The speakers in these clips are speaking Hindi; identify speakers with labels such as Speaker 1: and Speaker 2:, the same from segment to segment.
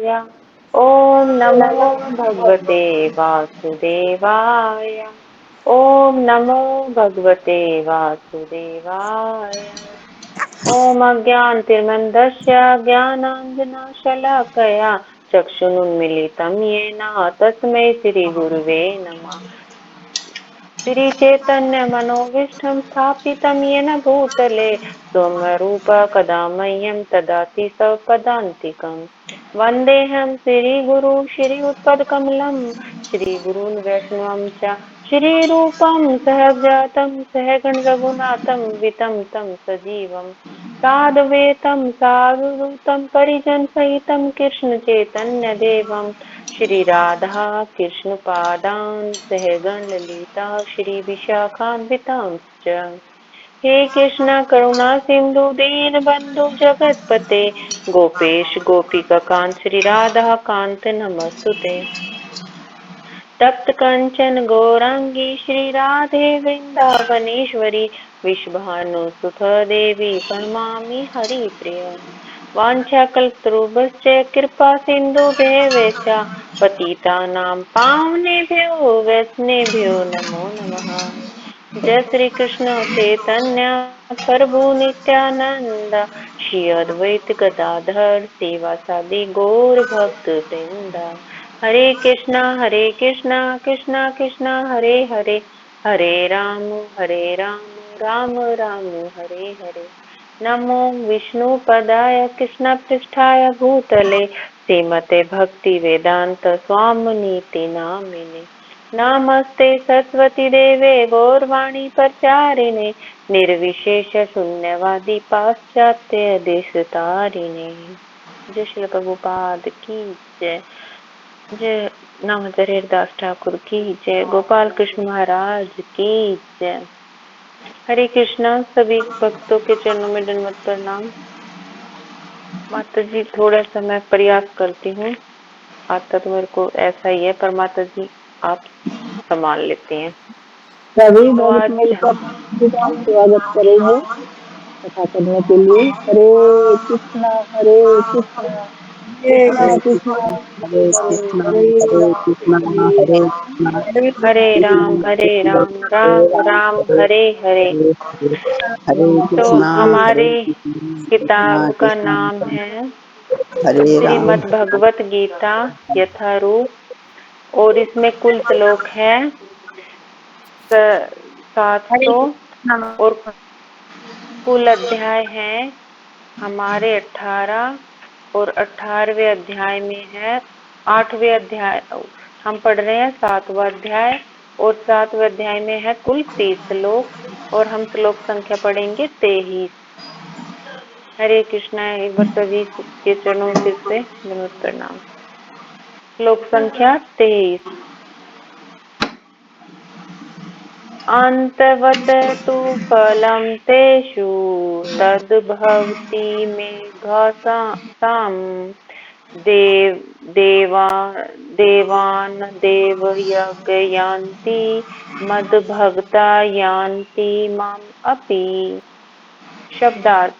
Speaker 1: ओम नमो भगवते वासुदेवाय। ओम नमो भगवते वासुदेवाय। ओम अज्ञानतिमिरन्धस्य ज्ञानाञ्जनशलाकया चक्षुरुन्मीलितं येन तस्मै श्रीगुरुवे नमः। श्रीचैतन्यमनोभीष्टं स्थापितं येन भूतले स्वयंरूप कदा मह्यं ददाति स्वपदान्तिकम्। वन्देऽहं श्रीगुरु श्रीयुतपदकमलं श्रीगुरून् वैष्णवं च श्रीरूपं सहजातं सहगणरघुनाथं वितं तं सजीवं साद्वैतं सावधूतं परिजनसहितं कृष्णचैतन्यदेवं श्रीराधा कृष्णपादान् सहगण ललिता श्रीविशाखान्वितांश्च। हे कृष्ण करुणा सिंधु दीनबन्धु जगत्पते गोपेश गोपिकान्त श्रीराधा कान्त नमस्तुते। तप्त कंचन गौरांगी श्रीराधे वृंदावनेश्वरी विश्वभानुसुत देवी प्रणमामि हरिप्रिय। वाञ्छाकल्पतरुभ्यश्च कृपा सिन्धुभ्येव च पतितानां पावनेभ्यो वैष्णवेभ्यो नमो नमः। जय श्री कृष्ण चैतन्य प्रभु नित्यानंद श्री अद्वैत गदाधर शिवासादि गौर भक्त वृंद। हरे कृष्णा कृष्णा कृष्णा हरे हरे, हरे राम राम राम हरे हरे। नमो विष्णुपदाय कृष्णपृष्ठाय भूतले श्रीमते भक्ति वेदांत स्वामिनीति नामिने। नमस्ते सरस्वती देवे गौरवाणी प्रचारिणे निर्विशेष शून्यवादी पाश्चात्य देशतारिणे। जय श्री प्रभुपाद की जय। जय नामचर हरिदास ठाकुर की जय। गोपाल कृष्ण महाराज की जय। हरे कृष्णा। सभी भक्तों के चरणों में दंडवत प्रणाम। माता जी थोड़ा सा मैं प्रयास करती हूँ, आता तो मेरे को ऐसा ही है, पर माता जी आप संभाल लेते हैं।
Speaker 2: सभी
Speaker 1: तो
Speaker 2: भक्त
Speaker 1: आज
Speaker 2: मिलकर का स्वागत करेंगे कथा करने के लिए। हरे कृष्णा कृष्णा कृष्णा
Speaker 3: हरे कृष्णा हरे कृष्णा हरे कृष्णा
Speaker 1: हरे राम राम राम हरे हरे।
Speaker 3: हरे
Speaker 1: तो
Speaker 3: कृष्णा हरे
Speaker 1: हमारी
Speaker 3: कृष्णा
Speaker 1: किताब का
Speaker 3: कृष्णा
Speaker 1: नाम है
Speaker 3: हरे राम।
Speaker 1: श्रीमद् भगवत गीता यथारूप, और इसमें कुल श्लोक है 700 और कुल अध्याय हैं हमारे 18, और 18वें अध्याय में है 8वें अध्याय हम पढ़ रहे हैं 7वां अध्याय, और 7वें अध्याय में है कुल 30 श्लोक, और हम श्लोक संख्या पढ़ेंगे 23। हरे कृष्णा। एक बार सभी के चरणों में फिर से नमस्कार प्रणाम। श्लोक संख्या 23। अन्तवत् तु फलं तेषु तद्भवति मेघसाम् देवा देवान् देवयज्ञयान्ति मद्भक्ता यान्ति माम् अपि। शब्दार्थ।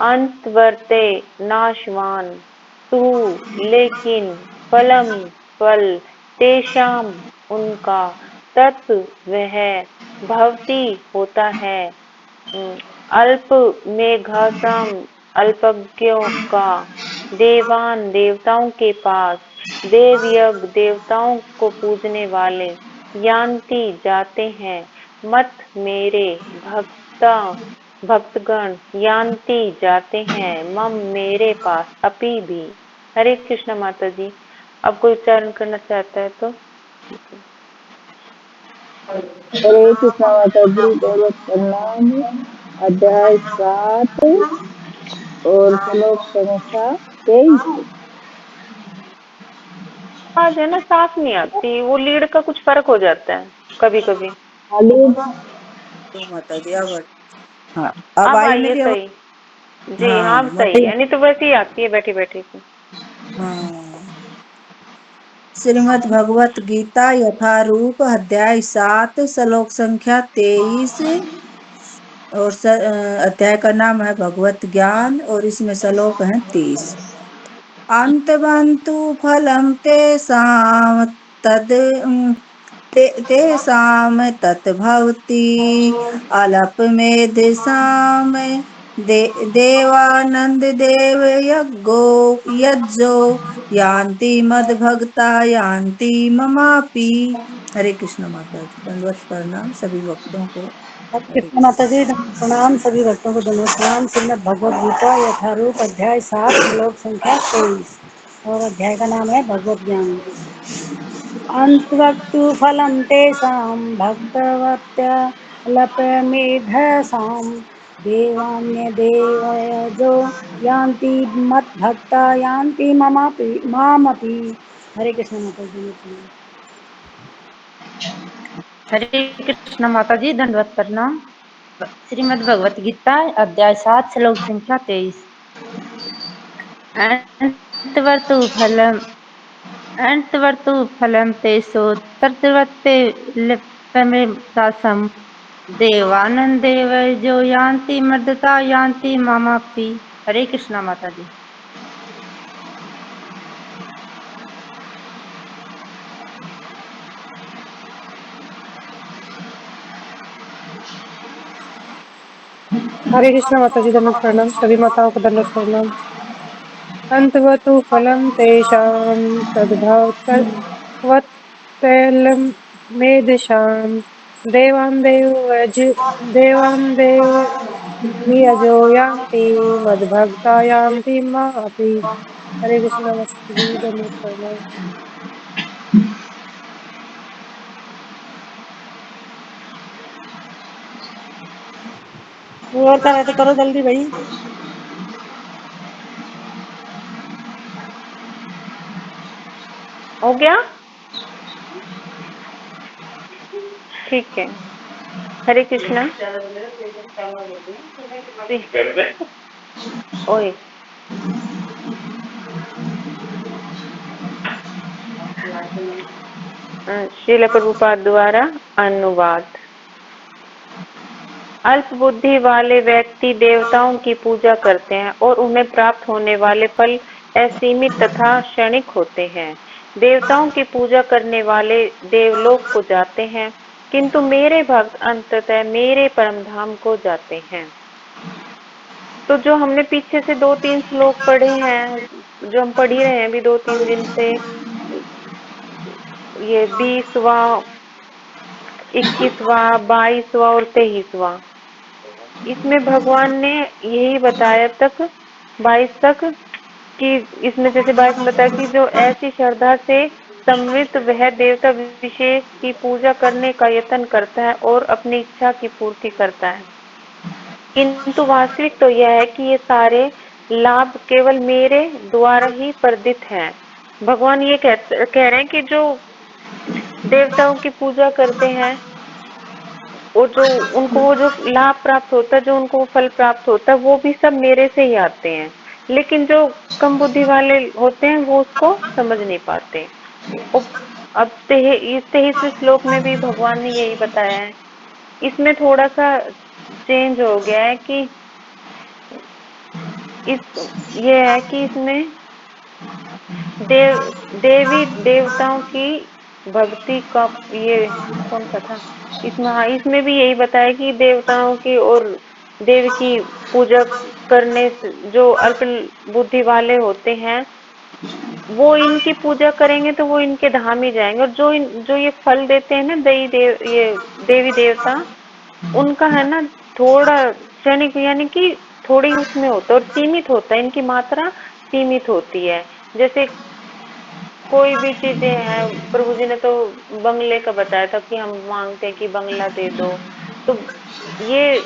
Speaker 1: अंतवर्ते नाशवान तू लेकिन फलम फल तेषाम उनका तत् वह भवती होता है अल्प मेघासम अल्पज्ञों का देवान देवताओं के पास देव यज्ञ देवताओं को पूजने वाले यान्ति जाते हैं मत मेरे भक्ता भक्तगण यान्ति जाते हैं मम मेरे पास अपि भी। हरे कृष्ण। माता जी अब कोई उच्चारण करना चाहता है तो
Speaker 2: हरे कृष्णा माता जी दौलत प्रणाम। अध्याय 7 और श्लोक संख्या 23।
Speaker 1: आज है ना साफ नहीं आती, वो लीड का कुछ फर्क हो जाता है कभी कभी।
Speaker 2: खाली
Speaker 3: माता जी अब हाँ अब
Speaker 1: अब
Speaker 3: आई
Speaker 1: आइए
Speaker 3: मेरी आवाज।
Speaker 1: सही। जी
Speaker 3: हाँ
Speaker 1: हाँ अब
Speaker 3: माता
Speaker 1: सही
Speaker 3: जी।
Speaker 1: है, नहीं तो वैसे ही आती है बैठी बैठी से।
Speaker 3: हाँ श्रीमद् भगवत गीता यथारूप अध्याय 7 श्लोक संख्या 23। और अध्याय का नाम है भगवत ज्ञान और इसमें श्लोक है 30।
Speaker 4: अन्तवन्तु फलं तेषां तेषां तत् भवति अल्पमेधसां देवानन्ददेव यज्ञो यान्ति मद्भक्ता यान्ति ममापि। हरे कृष्ण माता जी, दंडवत प्रणाम सभी भक्तों को। हरे
Speaker 5: कृष्ण माता जी, प्रणाम सभी भक्तों को दंडवत प्रणाम। श्रीमद् भगवद गीता यथारूप अध्याय 7 श्लोक संख्या 23 और अध्याय का नाम है भगवत ज्ञान। अंतवक्तु फलं तेषां भक्तवत्या लपमेधसां देवान्य देवयजो यान्ति मद्भक्ता यान्ति मामपि। हरे कृष्ण माता जी।
Speaker 1: हरे कृष्ण माता जी, दंडवत प्रणाम। श्रीमद् भगवत गीता अध्याय 7 श्लोक संख्या 23। अन्तवर्तु फलं तेषु तत्रत्ते लिप्तमेतासं देवानन्देवैर्यो यान्ति मर्दता यान्ति मामापि। हरे कृष्णा माता जी।
Speaker 6: हरे कृष्ण माता जी, दंडवत प्रणाम सभी माताओं को दंडवत प्रणाम। अंतवतु फलं तेषां तद्भवत्तैलमेधसां देवान् देव यजो यान्ति मद्भक्ता यान्ति मामपि। हरे कृष्ण माता जी, दंडवत प्रणाम।
Speaker 5: और कर रहे थे, करो जल्दी भाई।
Speaker 1: हो गया? ठीक है। हरे कृष्णा। ओए श्रील प्रभुपाद द्वारा अनुवाद। अल्प बुद्धि वाले व्यक्ति देवताओं की पूजा करते हैं और उन्हें प्राप्त होने वाले फल असीमित तथा क्षणिक होते हैं। देवताओं की पूजा करने वाले देवलोक को जाते हैं, किंतु मेरे भक्त अंततः मेरे परम धाम को जाते हैं। तो जो हमने पीछे से 2-3 श्लोक पढ़े हैं, जो हम पढ़ ही रहे हैं अभी 2-3 दिन से, ये 20वां, 21वां, 22वां और 23वां, इसमें भगवान ने यही बताया तक 22 तक कि इसमें जैसे 22 में बताया कि जो ऐसी श्रद्धा से समृद्ध वह देवता विशेष की पूजा करने का यत्न करता है और अपनी इच्छा की पूर्ति करता है, किंतु वास्तविक तो यह है कि ये सारे लाभ केवल मेरे द्वारा ही प्रदत्त हैं। भगवान ये कह रहे हैं कि जो देवताओं की पूजा करते हैं और जो उनको वो जो लाभ प्राप्त होता है, जो उनको वो फल प्राप्त होता है, वो भी सब मेरे से ही आते हैं। लेकिन जो कम बुद्धि वाले होते हैं वो उसको समझ नहीं पाते। अब 23वें श्लोक में भी भगवान ने यही बताया है। इसमें थोड़ा सा चेंज हो गया है कि ये है कि इसमें देवी देवताओं की भक्ति का ये कौन सा था इसमें। हाँ, इसमें भी यही बताया कि देवताओं की और देव की पूजा करने से जो अल्प बुद्धि वाले होते हैं वो इनकी पूजा करेंगे तो वो इनके धाम ही जाएंगे। और जो ये फल देते हैं ना ये देवी देवता, उनका है ना थोड़ा क्षणिक, यानी कि थोड़ी उसमें होता है और सीमित होता है, इनकी मात्रा सीमित होती है। जैसे कोई भी चीजें हैं, प्रभु जी ने तो बंगले का बताया था कि हम मांगते हैं कि बंगला दे दो, तो ये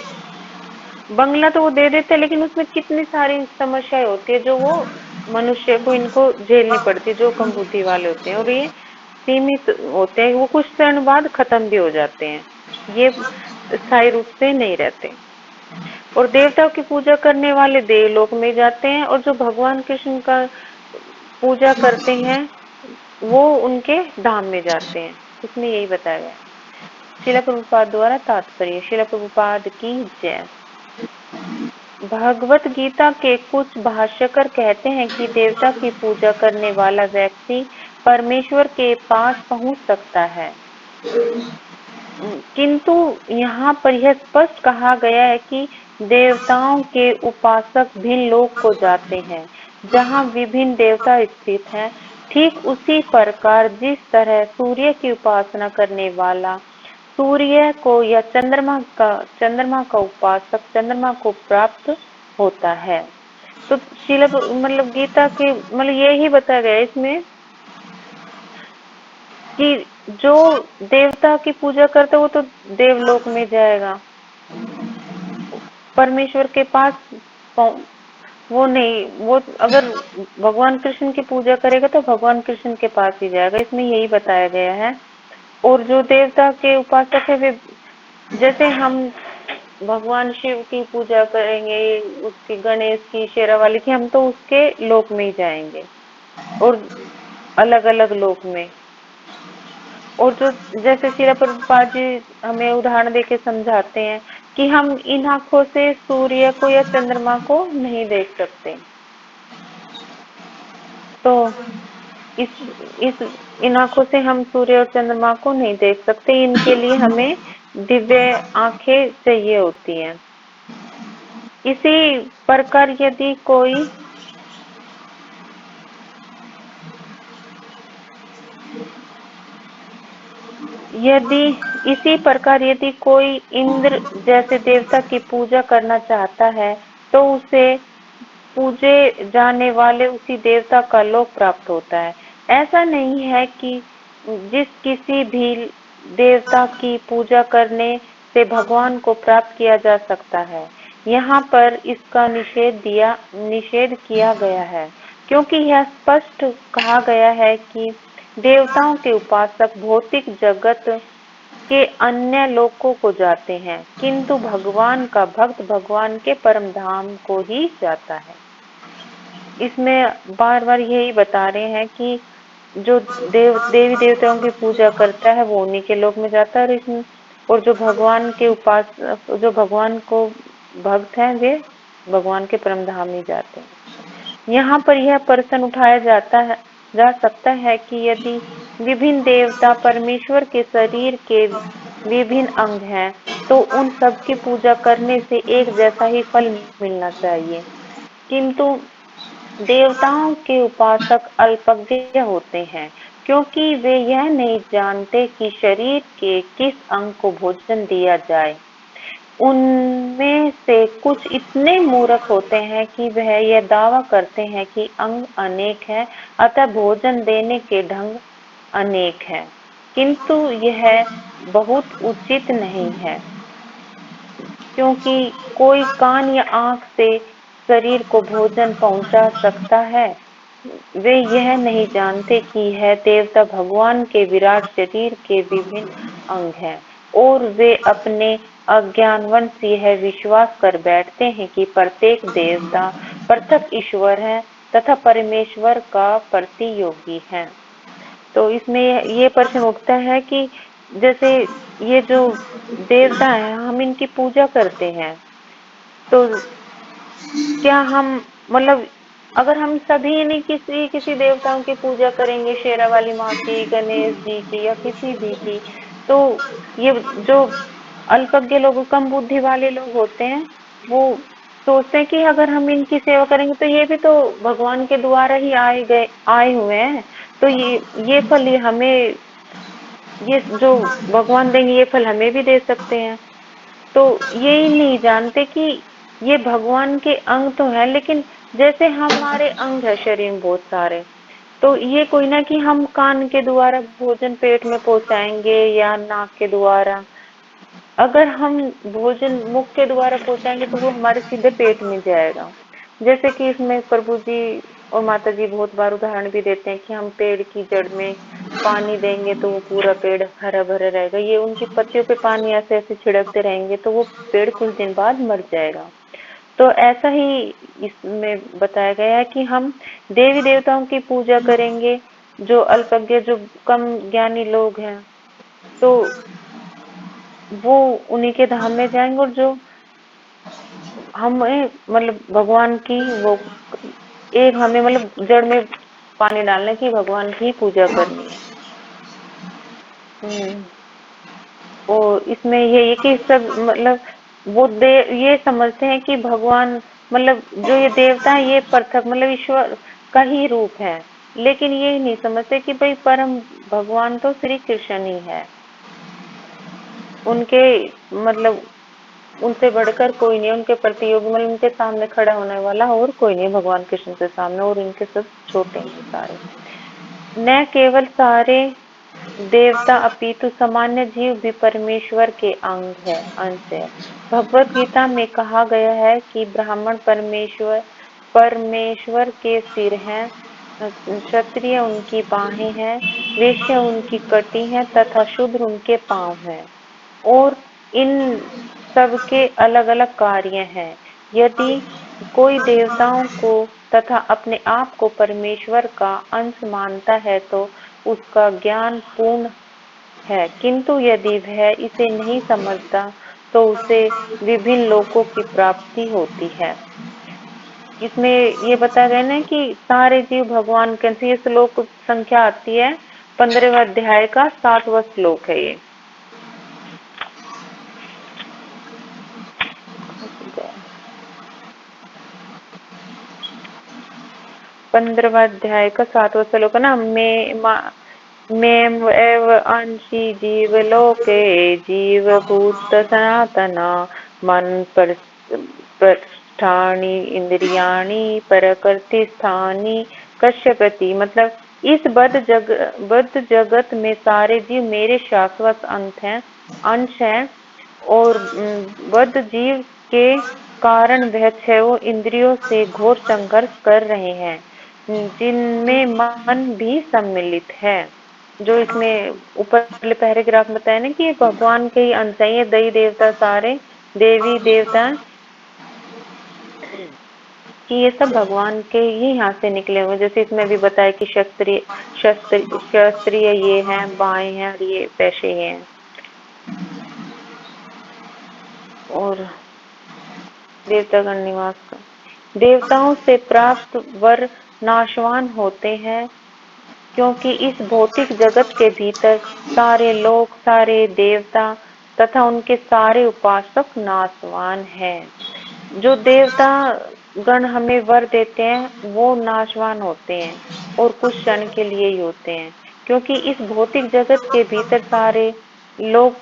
Speaker 1: बंगला तो वो दे देते हैं, लेकिन उसमें कितनी सारी समस्याएं होती है जो वो मनुष्य को इनको झेलनी पड़ती है, जो कम बुद्धि वाले होते हैं। और ये सीमित होते हैं, वो कुछ क्षण बाद खत्म भी हो जाते हैं, ये स्थायी रूप से नहीं रहते। और देवताओं की पूजा करने वाले देवलोक में जाते हैं और जो भगवान कृष्ण का पूजा करते हैं वो उनके धाम में जाते हैं। इसमें यही बताया गया है। श्रील प्रभुपाद द्वारा तात्पर्य। श्रील प्रभुपाद की जय। भगवत गीता के कुछ भाष्यकार कहते हैं कि देवता की पूजा करने वाला व्यक्ति परमेश्वर के पास पहुंच सकता है, किंतु यहाँ पर यह स्पष्ट कहा गया है कि देवताओं के उपासक भिन्न लोक को जाते हैं जहाँ विभिन्न देवता स्थित हैं। ठीक उसी प्रकार जिस तरह सूर्य की उपासना करने वाला सूर्य को या चंद्रमा का उपासक चंद्रमा को प्राप्त होता है। तो शिला मतलब गीता के मतलब यही बताया गया है इसमें कि जो देवता की पूजा करता है वो तो देवलोक में जाएगा, परमेश्वर के पास वो नहीं, वो अगर भगवान कृष्ण की पूजा करेगा तो भगवान कृष्ण के पास ही जाएगा, इसमें यही बताया गया है। और जो देवता के उपासक है वे जैसे हम भगवान शिव की पूजा करेंगे, उसकी गणेश की, शेरावाली की, हम तो उसके लोक में ही जाएंगे और अलग अलग लोक में। और जो जैसे श्रील प्रभुपाद जी हमें उदाहरण देके समझाते हैं कि हम इन आंखों से सूर्य को या चंद्रमा को नहीं देख सकते, तो इन आंखों से हम सूर्य और चंद्रमा को नहीं देख सकते, इनके लिए हमें दिव्य आंखें चाहिए होती हैं। इसी प्रकार यदि कोई इंद्र जैसे देवता की पूजा करना चाहता है तो उसे पूजे जाने वाले उसी देवता का लोक प्राप्त होता है। ऐसा नहीं है कि जिस किसी भी देवता की पूजा करने से भगवान को प्राप्त किया जा सकता है। यहाँ पर इसका निषेध किया गया है, क्योंकि यह स्पष्ट कहा गया है कि देवताओं के उपासक भौतिक जगत के अन्य लोकों को जाते हैं, किंतु भगवान का भक्त भगवान के परम धाम को ही जाता है। इसमें बार बार यही बता रहे हैं कि जो देवी देवताओं की पूजा करता है वो उन्हीं के लोक में जाता है, और जो भगवान के उपासक, जो भगवान को भक्त हैं, वे भगवान के परम धाम ही जाते हैं। यहाँ पर यह प्रश्न उठाया जा सकता है कि यदि विभिन्न देवता परमेश्वर के शरीर के विभिन्न अंग हैं, तो उन सब की पूजा करने से एक जैसा ही फल मिलना चाहिए, किंतु देवताओं के उपासक अल्पज्ञ होते हैं, क्योंकि वे यह नहीं जानते कि शरीर के किस अंग को भोजन दिया जाए। उनमें से कुछ इतने मूर्ख होते हैं कि वह यह दावा करते हैं कि अंग अनेक हैं, अतः भोजन देने के ढंग अनेक हैं, किंतु यह बहुत उचित नहीं है, क्योंकि कोई कान या आंख से शरीर को भोजन पहुंचा सकता है। वे यह नहीं जानते कि यह देवता भगवान के विराट शरीर के विभिन्न अंग हैं, और वे अपने अज्ञानवश यह विश्वास कर बैठते हैं कि प्रत्येक देवता पृथक ईश्वर है तथा परमेश्वर का प्रतियोगी है। तो इसमें ये प्रश्न उठता है कि जैसे ये जो देवता है हम इनकी पूजा करते हैं, तो क्या हम मतलब अगर हम सभी नहीं किसी देवताओं की पूजा करेंगे, शेरा वाली माँ की, गणेश जी की या किसी भी की, तो ये जो अल्पज्ञ लोग, कम बुद्धि वाले लोग होते हैं, वो सोचते हैं कि अगर हम इनकी सेवा करेंगे तो ये भी तो भगवान के द्वारा ही आए हुए हैं, तो ये फल हमें, ये जो भगवान देंगे ये फल हमें भी दे सकते हैं। तो यही नहीं जानते कि ये भगवान के अंग तो है, लेकिन जैसे हमारे अंग है शरीर में बहुत सारे, तो ये कोई ना कि हम कान के द्वारा भोजन पेट में पहुंचाएंगे या नाक के द्वारा, अगर हम भोजन मुख के द्वारा पहुंचाएंगे तो वो हमारे सीधे पेट में जाएगा। जैसे कि इसमें प्रभु जी और माता जी बहुत बार उदाहरण भी देते हैं कि हम पेड़ की जड़ में पानी देंगे तो वो पूरा पेड़ हरा भरा रहेगा, ये उनकी पत्तियों पे पानी ऐसे ऐसे छिड़कते रहेंगे तो वो पेड़ कुछ दिन बाद मर जाएगा। तो ऐसा ही इसमें बताया गया है कि हम देवी देवताओं की पूजा करेंगे, जो अल्पज्ञ, जो कम ज्ञानी लोग हैं, तो वो उन्हीं के धाम में जाएंगे, और जो हमें मतलब भगवान की वो एक हमें मतलब जड़ में पानी डालने की भगवान की पूजा करनी है। और इसमें ये कि सब मतलब वो ये समझते हैं कि भगवान मतलब जो ये देवता है ये पृथक मतलब ईश्वर का ही रूप है, लेकिन ये नहीं समझते कि भाई परम भगवान तो श्री कृष्ण ही है। उनके मतलब उनसे बढ़कर कोई नहीं, उनके प्रतियोगी मतलब उनके सामने खड़ा होने वाला और कोई नहीं भगवान कृष्ण के सामने, और इनके सब छोटे हैं सारे। न केवल सारे देवता अपितु सामान्य जीव भी परमेश्वर के अंश है। भगवत गीता में कहा गया है कि ब्राह्मण परमेश्वर के सिर हैं, क्षत्रिय उनकी बाहें हैं, वैश्य उनकी कटी हैं तथा शूद्र उनके पांव हैं, और इन सबके अलग अलग कार्य हैं। यदि कोई देवताओं को तथा अपने आप को परमेश्वर का अंश मानता है तो उसका ज्ञान पूर्ण है, किंतु यदि वह इसे नहीं समझता तो उसे विभिन्न लोकों की प्राप्ति होती है। इसमें ये बताया गया ना कि सारे जीव भगवान के अंश। ये श्लोक संख्या आती है 15वें अध्याय का 7वां श्लोक है ये। 15वां अध्याय का 7वां श्लोक है ना। मेम एव अंशी जीवलोके जीवभूत सनातना मन पृष्ठानि इंद्रियाणि प्रकृतिस्थानि कश्यपति। मतलब इस बद्ध जगत में सारे जीव मेरे शाश्वत अंश हैं, और बद्ध जीव के कारण वह छह इंद्रियों से घोर संघर्ष कर रहे हैं, जिनमें मन भी सम्मिलित है। जो इसमें ऊपर पैराग्राफ में बताया ना कि ये भगवान के ही अंश है, ये देवी देवता सारे देवी देवता कि ये सब भगवान के ही यहाँ से निकले हुए। जैसे इसमें भी बताया कि क्षत्रिय ये हैं, बाएं हैं, और ये वैश्य ये हैं। और देवतागण निवास का देवताओं से प्राप्त वर नाशवान होते हैं, क्योंकि इस भौतिक जगत के भीतर सारे लोग, सारे देवता तथा उनके सारे उपासक नाशवान हैं। जो देवता गण हमें वर देते हैं वो नाशवान होते हैं, और कुछ क्षण के लिए ही होते हैं, क्योंकि इस भौतिक जगत के भीतर सारे लोग,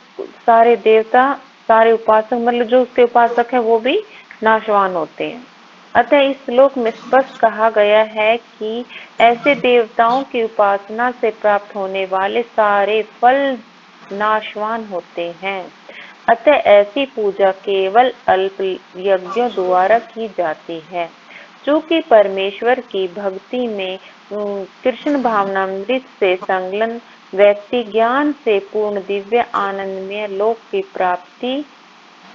Speaker 1: सारे देवता, सारे उपासक मतलब जो उसके उपासक हैं वो भी नाशवान होते हैं। अतः इस श्लोक में स्पष्ट कहा गया है कि ऐसे देवताओं की उपासना से प्राप्त होने वाले सारे फल नाशवान होते हैं। अतः ऐसी पूजा केवल अल्प यज्ञों द्वारा की जाती है। चूंकि परमेश्वर की भक्ति में कृष्ण भावनामृत से संलग्न व्यक्ति ज्ञान से पूर्ण दिव्य आनंदमय लोक की प्राप्ति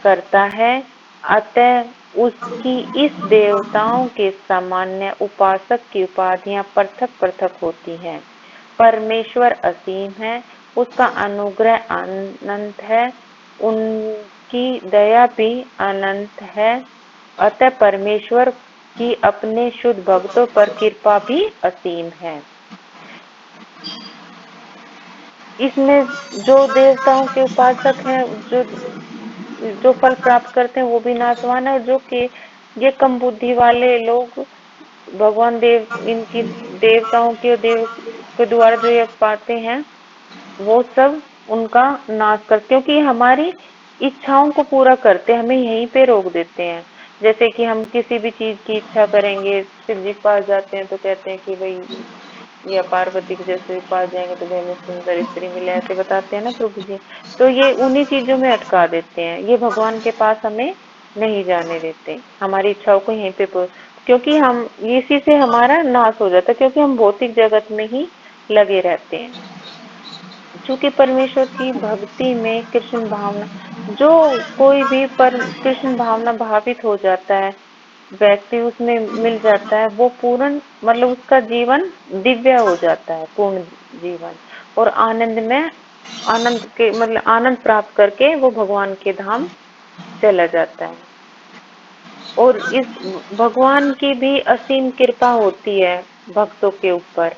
Speaker 1: करता है, अतः उसकी इस देवताओं के सामान्य उपासक की उपाधियां पृथक पृथक होती हैं। परमेश्वर असीम है, उसका अनुग्रह अनंत है, उनकी दया भी अनंत है। अतः परमेश्वर की अपने शुद्ध भक्तों पर कृपा भी असीम है। इसमें जो देवताओं के उपासक हैं, जो फल प्राप्त करते हैं वो भी नाशवान है, और जो कि ये कम बुद्धि वाले लोग भगवान इनकी देवताओं के देव के द्वारा जो ये पाते हैं वो सब उनका नाश कर, क्योंकि हमारी इच्छाओं को पूरा करते हमें यहीं पे रोक देते हैं। जैसे कि हम किसी भी चीज की इच्छा करेंगे, शिव जी के पास जाते हैं तो कहते हैं कि भाई या पार्वती के जैसे पास जाएंगे तो हमें सुंदर स्त्री मिले, ऐसे बताते हैं ना प्रभु जी। तो ये उन्हीं चीजों में अटका देते हैं, ये भगवान के पास हमें नहीं जाने देते, हमारी इच्छाओं को यहीं पे क्योंकि हम इसी से हमारा नाश हो जाता है, क्योंकि हम भौतिक जगत में ही लगे रहते हैं। चूंकि परमेश्वर की भक्ति में कृष्ण भावना, जो कोई भी पर कृष्ण भावना भावित हो जाता है व्यक्ति, उसमें मिल जाता है, वो पूर्ण मतलब उसका जीवन दिव्य हो जाता है, पूर्ण जीवन, और आनंद के मतलब आनंद प्राप्त करके वो भगवान के धाम चला जाता है। और इस भगवान की भी असीम कृपा होती है भक्तों के ऊपर,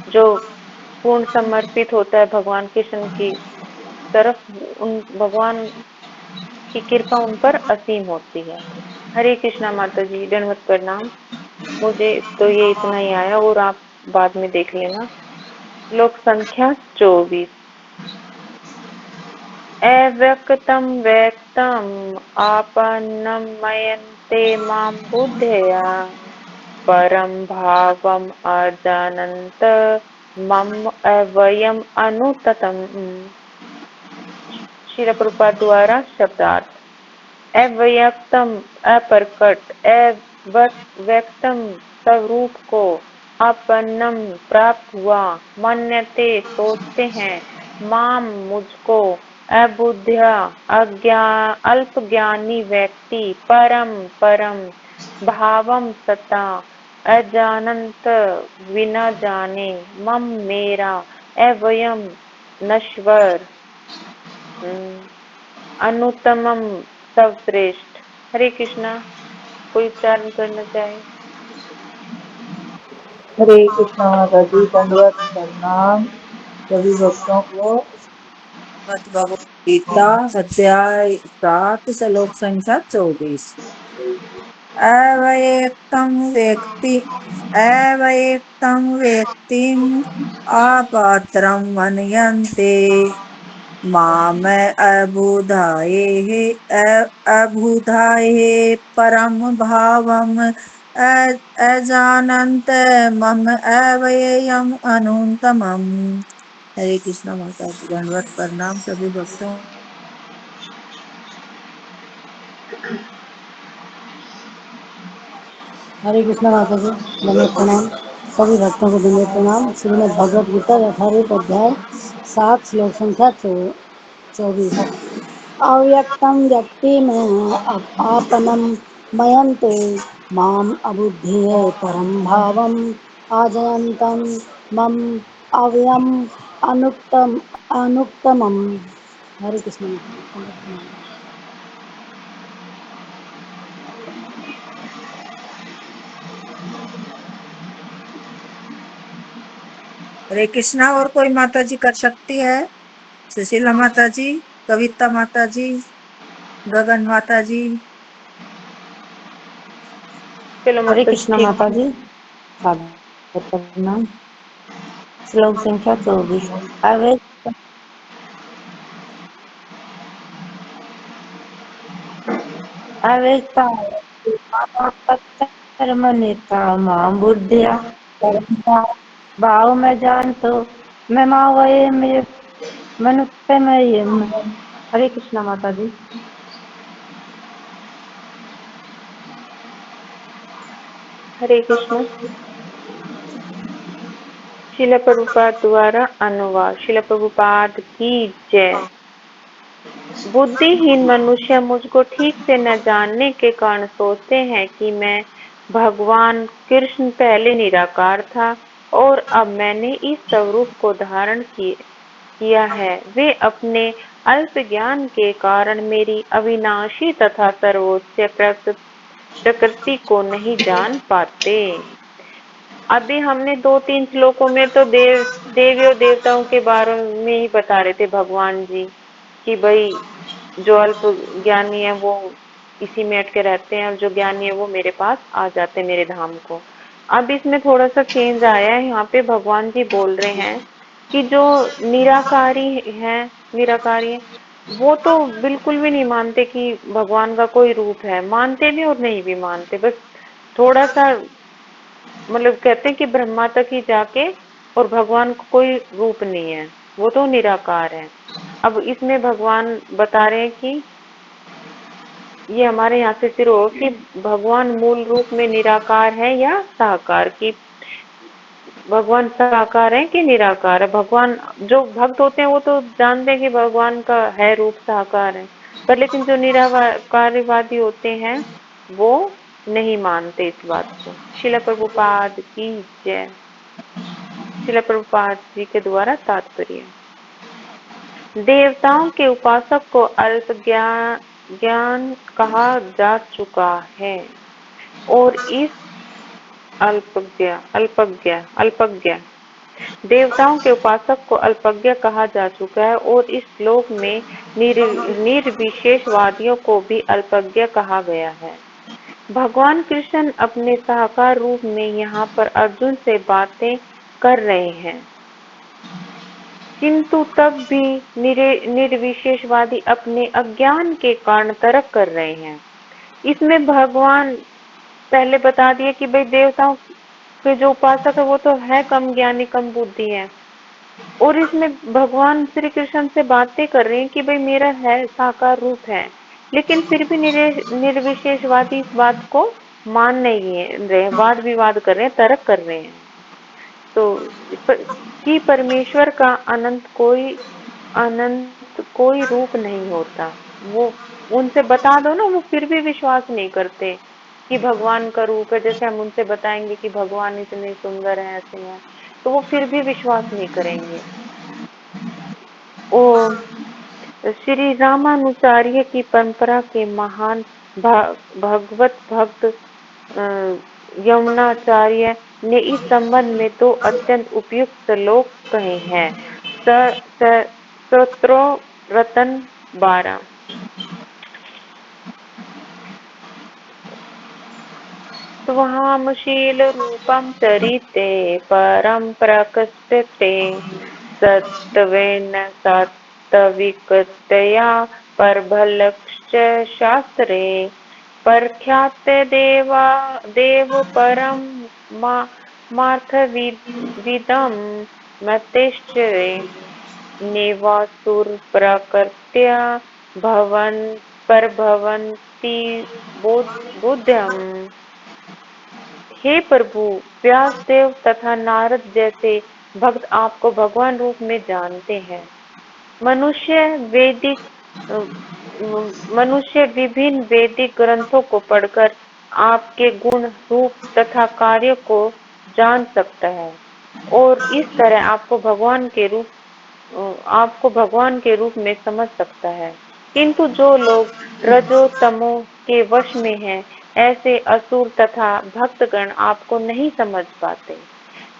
Speaker 1: जो पूर्ण समर्पित होता है भगवान कृष्ण की तरफ, उन भगवान की कृपा उन पर असीम होती है। हरे कृष्णा माता जी, दंडवत प्रणाम। मुझे तो ये इतना ही आया और आप बाद में देख लेना। श्लोक संख्या 24। अव्यक्तं व्यक्तम् आपन्नं मयन्ते मां बुद्धया परं भावम् अजानन्त मम अव्ययम् अनुततम्। श्रील प्रभुपाद द्वारा शब्दार्थ। अव्यक्तम अप्रकट, अव्यक्तम स्वरूप को, अपन्नम प्राप्त हुआ, मन्यते सोचते हैं, माम मुझको, अबुद्ध्या अल्प ज्ञानी व्यक्ति, परम परम, भावम सता, अजानंत बिना जाने, मम मेरा, अवयम नश्वर, अनुत्तमम सर्वश्रेष्ठ। हरे कृष्णा। कोई उच्चारण करना चाहे?
Speaker 2: हरे कृष्णा माता जी, दंडवत प्रणाम सभी भक्तों को।
Speaker 4: श्रीमद् भगवद गीता अध्याय 7 श्लोक संख्या 24। अवयक्तं व्यक्तिम् अपात्रं मन्यन्ते माम अबुधाये परम भावम अजानन्त मम अव्ययम् अनुत्तमम्। हरे कृष्णा माता जी, दंडवत प्रणाम सभी भक्तों।
Speaker 5: हरे कृष्णा माता जी, दंडवत प्रणाम सभी भक्तों को, दंडवत प्रणाम। श्रीमद् भगवद गीता 18 अध्याय 7 श्लोक संख्या 24। अव्यक्तं व्यक्तिम् आपनं मयन्ते माम् अबुद्धये परं भावम् आजयन्तं मम अव्ययम् अनुत्तमम्। हरे कृष्ण माता जी, दंडवत प्रणाम।
Speaker 4: हरे कृष्णा। और कोई माता जी कर सकती है? सुशीला माता जी, कविता माता जी, गगन माता जी।
Speaker 1: चलो
Speaker 5: हरे
Speaker 1: माता जी,
Speaker 5: कृष्ण
Speaker 1: ठीक
Speaker 5: माता
Speaker 1: है।
Speaker 5: जी, सादर प्रणाम। श्लोक संख्या 24। अवेस्ता कर्मनिता मां बुद्धिया परंपरा भाव में जान तो मैं मावये में मनुष्य में ये। हरे कृष्णा माता जी।
Speaker 1: हरे कृष्णा। शिला प्रभुपाद द्वारा अनुवाद। शिला प्रभुपाद की जय। बुद्धिहीन मनुष्य मुझको ठीक से न जानने के कारण सोचते हैं कि मैं भगवान कृष्ण पहले निराकार था और अब मैंने इस स्वरूप को धारण किया है। वे अपने अल्प ज्ञान के कारण मेरी अविनाशी तथा सर्वोच्च प्रकृति को नहीं जान पाते। अभी हमने 2-3 श्लोकों में तो देवी और देवताओं के बारे में ही बता रहे थे भगवान जी, कि भाई जो अल्प ज्ञानी है वो इसी में अटके रहते हैं और जो ज्ञानी है वो मेरे पास आ जाते हैं, मेरे धाम को। अब इसमें थोड़ा सा चेंज आया है। यहाँ पे भगवान जी बोल रहे हैं कि जो निराकारी है, वो तो बिल्कुल भी नहीं मानते कि भगवान का कोई रूप है। मानते भी और नहीं भी मानते, बस थोड़ा सा मतलब कहते हैं कि ब्रह्मा तक ही जाके, और भगवान को कोई रूप नहीं है, वो तो निराकार है। अब इसमें भगवान बता रहे हैं कि ये हमारे यहाँ से शुरू हो कि भगवान मूल रूप में निराकार है या साकार, की भगवान साकार है कि निराकार है। भगवान, जो भक्त होते हैं वो तो जानते हैं कि भगवान का है रूप साकार है, पर लेकिन जो निराकारवादी होते हैं वो नहीं मानते इस बात को। शिला प्रभुपाद की जय। शिला प्रभुपाद जी के द्वारा तात्पर्य। देवताओं के उपासक को ज्ञान कहा जा चुका है और इस अल्पज्ञ देवताओं के उपासक को अल्पज्ञ कहा जा चुका है और इस श्लोक में निर्विशेषवादियों को भी अल्पज्ञ कहा गया है। भगवान कृष्ण अपने साकार रूप में यहाँ पर अर्जुन से बातें कर रहे हैं, किंतु तब भी निर्विशेषवादी अपने अज्ञान के कारण तर्क कर रहे हैं। इसमें भगवान पहले बता दिए कि भाई देवताओं के जो उपासक है वो तो है कम ज्ञानी, कम बुद्धि है, और इसमें भगवान श्री कृष्ण से बातें कर रहे हैं कि भाई मेरा है साकार रूप है, लेकिन फिर भी निर्विशेषवादी इस बात को मान नहीं रहे, वाद विवाद कर रहे हैं, तर्क कर रहे हैं। तो कि परमेश्वर का अनंत कोई रूप नहीं होता, वो उनसे बता दो ना, वो फिर भी विश्वास नहीं करते कि भगवान का रूप है। जैसे हम उनसे बताएंगे कि भगवान इतने सुंदर हैं, ऐसे हैं, तो वो फिर भी विश्वास नहीं करेंगे। ओ श्री रामानुचार्य की परंपरा के महान भगवत भक्त यमुनाचार्य ने इस संबंध में दो अत्यंत उपयुक्त श्लोक कहे हैं। स्तोत्ररत्न 12। स्वामशील रूपम चरिते परम प्रकटते सत्त्वेन सात्त्विकतया परभलक्ष शास्त्रे प्रख्याते देव परम मार्थविदं मतेश्चरे निवासुरप्रकृत्या प्रभवन्ति बुद्धम्। हे प्रभु, व्यासदेव तथा नारद जैसे भक्त आपको भगवान रूप में जानते हैं। मनुष्य विभिन्न वैदिक ग्रंथों को पढ़कर आपके गुण, रूप तथा कार्य को जान सकता है और इस तरह आपको भगवान के रूप में समझ सकता है। किंतु जो लोग रजो तमो के वश में हैं, ऐसे असुर तथा भक्तगण आपको नहीं समझ पाते।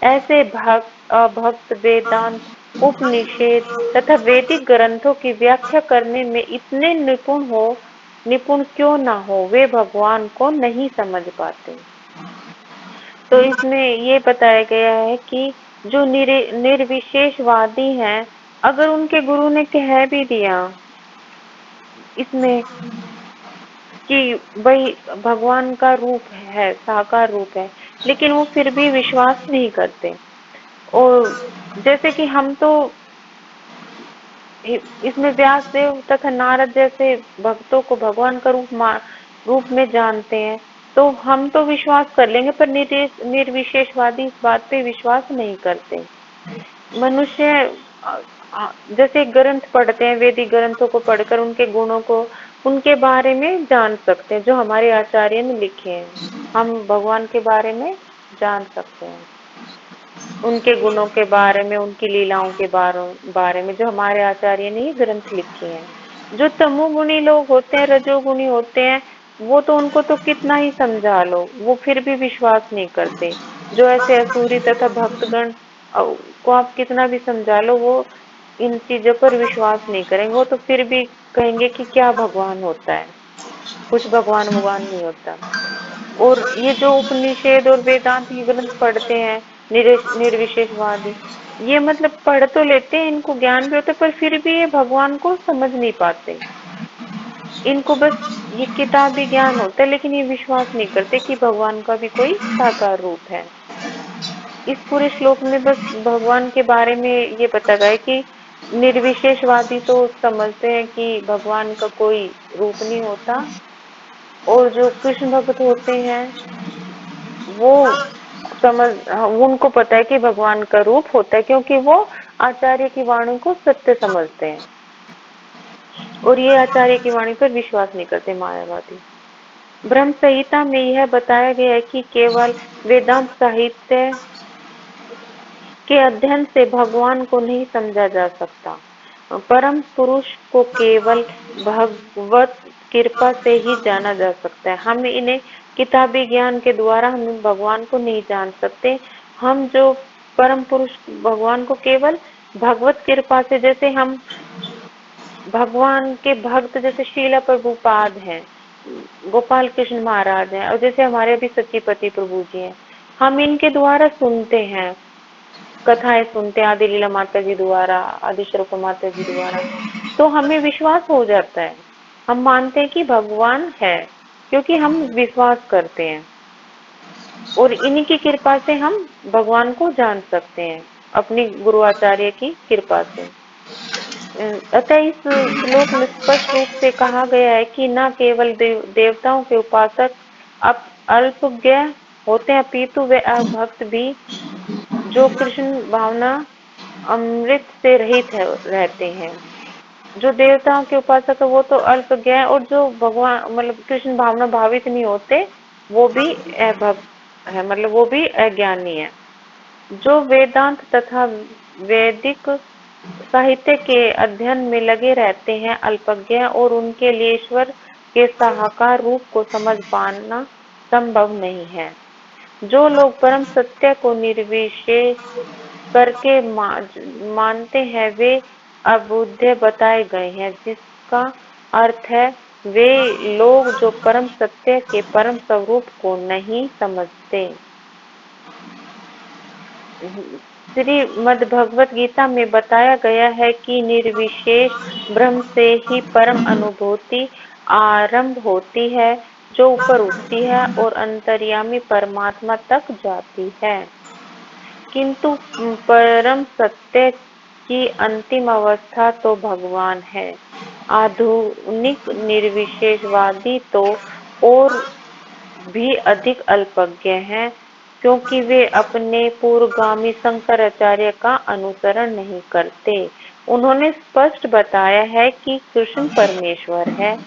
Speaker 1: ऐसे अभक्त वेदांत, उपनिषद तथा वैदिक ग्रंथों की व्याख्या करने में इतने निपुण क्यों ना हो, वे भगवान को नहीं समझ पाते। तो इसमें ये बताया गया है कि जो निर्विशेषवादी हैं, अगर उनके गुरु ने कह भी दिया इसमें कि भाई भगवान का रूप है, साकार रूप है, लेकिन वो फिर भी विश्वास नहीं करते। और जैसे कि हम तो इसमें व्यासदेव तथा नारद जैसे भक्तों को भगवान का रूप में जानते हैं, तो हम तो विश्वास कर लेंगे, पर निर्विशेषवादी इस बात पे विश्वास नहीं करते। मनुष्य जैसे ग्रंथ पढ़ते हैं, वैदिक ग्रंथों को पढ़कर उनके गुणों को, उनके बारे में जान सकते हैं, जो हमारे आचार्य ने लिखे हैं। हम भगवान के बारे में जान सकते हैं, उनके गुणों के बारे में, उनकी लीलाओं के बारे में, जो हमारे आचार्य ने ये ग्रंथ लिखे हैं। जो तमोगुणी लोग होते हैं, रजोगुणी होते हैं, वो तो उनको तो कितना ही समझा लो, वो फिर भी विश्वास नहीं करते। जो ऐसे असुरी तथा भक्तगण को आप कितना भी समझा लो, वो इन चीजों पर विश्वास नहीं करेंगे। वो तो फिर भी कहेंगे कि क्या भगवान होता है, कुछ भगवान नहीं होता। और ये जो उपनिषद और वेदांत के ग्रंथ पढ़ते हैं निर्विशेषवादी, ये मतलब पढ़ तो लेते हैं, इनको ज्ञान भी होता है, पर फिर भी ये भगवान को समझ नहीं पाते। इनको बस ये किताबी ज्ञान होता है, लेकिन ये विश्वास नहीं करते कि भगवान का भी कोई साकार रूप है। इस पूरे श्लोक में बस भगवान के बारे में ये बताया गया है कि निर्विशेषवादी तो समझते हैं कि भगवान का कोई रूप नहीं होता, और जो कृष्ण भक्त होते हैं वो उनको पता है कि भगवान का रूप होता है, क्योंकि वो आचार्य की वाणी को सत्य समझते हैं, और ये आचार्य की वाणी पर विश्वास नहीं करते मायावादी। ब्रह्म संहिता में यह बताया गया है कि केवल वेदांत साहित्य के अध्ययन से भगवान को नहीं समझा जा सकता। परम पुरुष को केवल भगवत कृपा से ही जाना जा सकता है। हम इन्हें किताबी ज्ञान के द्वारा हम भगवान को नहीं जान सकते। हम जो परम पुरुष भगवान को केवल भगवत कृपा से, जैसे हम भगवान के भक्त जैसे शीला प्रभुपाद हैं, गोपाल कृष्ण महाराज हैं, और जैसे हमारे अभी सच्चीपति प्रभु जी हैं, हम इनके द्वारा सुनते हैं, कथाएं सुनते हैं आदि लीला माता जी द्वारा, आदि स्वरूप माता जी द्वारा, तो हमें विश्वास हो जाता है। हम मानते हैं कि भगवान है, क्योंकि हम विश्वास करते हैं और इन्हीं की कृपा से हम भगवान को जान सकते हैं, अपनी गुरु आचार्य की कृपा से। अतः इस श्लोक में स्पष्ट रूप से कहा गया है कि न केवल देवताओं के उपासक अल्पज्ञ होते हैं, अपितु वे भक्त भी जो कृष्ण भावना अमृत से रहित रहते हैं। जो देवताओं के उपासक है वो तो अल्पज्ञ है, और जो भगवान मतलब कृष्ण भावना भावित नहीं होते वो भी अभक्त है, मतलब वो भी अज्ञानी है। जो वेदांत तथा वैदिक साहित्य के अध्ययन में लगे रहते हैं अल्पज्ञ, और उनके लिए ईश्वर के साकार रूप को समझ पाना संभव नहीं है। जो लोग परम सत्य को निर्विशेष करके मानते हैं वे अबुद्धे बताए गए हैं, जिसका अर्थ है वे लोग जो परम सत्य के परम स्वरूप को नहीं समझते। श्रीमद् भगवत गीता में बताया गया है कि निर्विशेष ब्रह्म से ही परम अनुभूति आरंभ होती है, जो ऊपर उठती है और अंतर्यामी परमात्मा तक जाती है। किंतु परम सत्य की अंतिम अवस्था तो भगवान है। आधुनिक निर्विशेषवादी तो और भी अधिक अल्पज्ञ हैं, क्योंकि वे अपने पूर्वगामी शंकराचार्य का अनुसरण नहीं करते। उन्होंने स्पष्ट बताया है कि कृष्ण परमेश्वर है।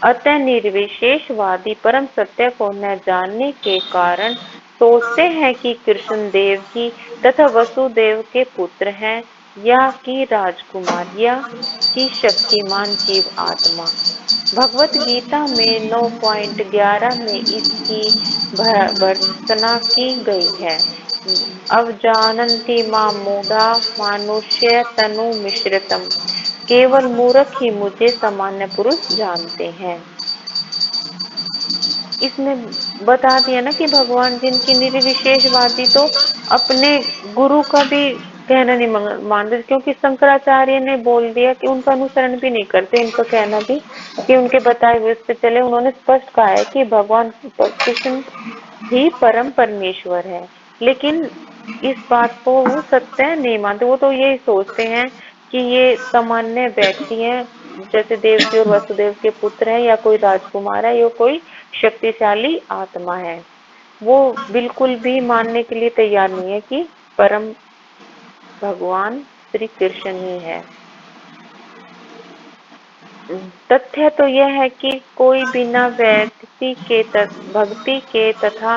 Speaker 1: अतः निर्विशेषवादी परम सत्य को न जानने के कारण सोचते हैं कि कृष्ण देव की तथा वसुदेव के पुत्र हैं, या कि राजकुमार, या कि शक्तिमान जीव आत्मा। भगवत गीता में 9.11 में इसकी भर्त्सना की गई है। अवजानन्ति मां मूढ़ा मानुष्य तनु मिश्रितम, केवल मूर्ख ही मुझे सामान्य पुरुष जानते हैं। इसमें बता दिया ना कि भगवान जिनकी निर्विशेषवादी तो अपने गुरु का भी कहना नहीं मानते, क्योंकि शंकराचार्य ने बोल दिया कि उनका अनुसरण भी नहीं करते, उनका कहना भी कि उनके बताए हुए पे चले। उन्होंने स्पष्ट कहा है कि भगवान कृष्ण ही परम परमेश्वर है, लेकिन इस बात को वो सत्य नहीं मानते। वो तो यही सोचते हैं कि ये सामान्य व्यक्ति हैं, जैसे देवकी और वसुदेव के पुत्र हैं, या कोई राजकुमार है, या कोई शक्तिशाली आत्मा है। वो बिल्कुल भी मानने के लिए तैयार नहीं है कि परम भगवान श्री कृष्ण ही है। तथ्य तो यह है कि कोई बिना भक्ति के तथा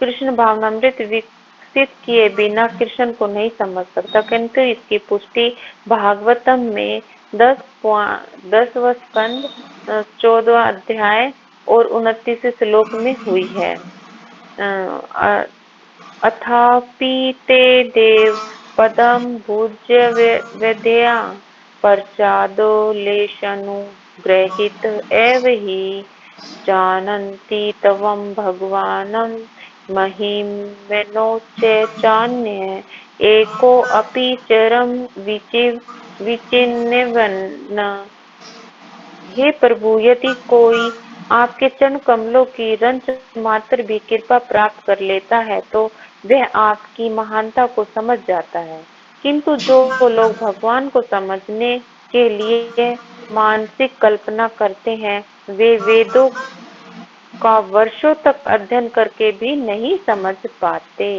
Speaker 1: कृष्ण भावनामृत विकसित किए बिना कृष्ण को नहीं समझ सकता, किंतु इसकी पुष्टि भागवतम में 10वां स्कंद 14वां अध्याय और 29 श्लोक में हुई है। अथापि ते देव पदम भुज्य विद्या प्रसादो लेशनुग्रहीत एव हि जानन्ति तवं भगवानं महिम्नो चान्य एको अपि चरम विचिन्नवन। हे प्रभु, यदि कोई आपके चरण कमलों की रंच मात्र भी कृपा प्राप्त कर लेता है तो वह आपकी महानता को समझ जाता है, किंतु जो लोग भगवान को समझने के लिए मानसिक कल्पना करते हैं वे वेदों का वर्षों तक अध्ययन करके भी नहीं समझ पाते।